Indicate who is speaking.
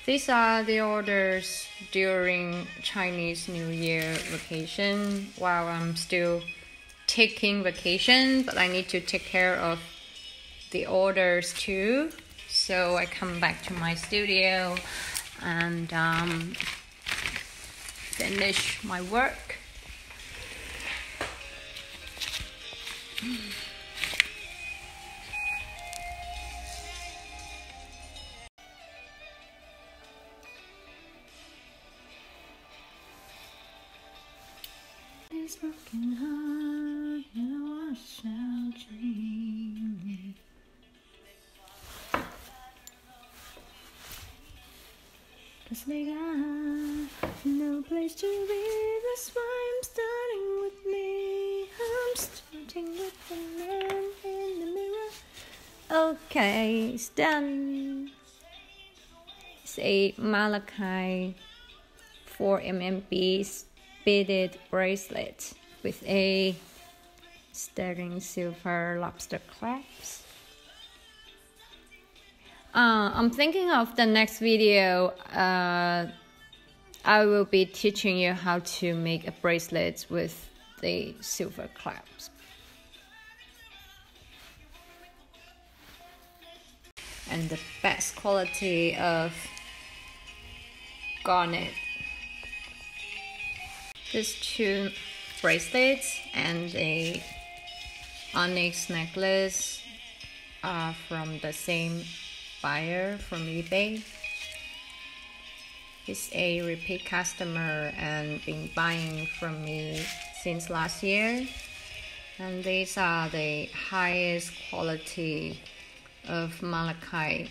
Speaker 1: These are the orders during Chinese New Year vacation while I'm still taking vacation, but I need to take care of the orders too. So I come back to my studio and finish my work. This broken heart, you wash out dreaming. Cause they got no place to be. That's why I'm starting with me. I'm starting with the man in the mirror. Okay, it's done. It's a Malachi 4mm beaded bracelet with a sterling silver lobster clasp. I'm thinking of the next video. I will be teaching you how to make a bracelet with the silver clasp. And the best quality of garnet. These two bracelets and a onyx necklace are from the same buyer from eBay. He's a repeat customer and been buying from me since last year. And these are the highest quality of Malachi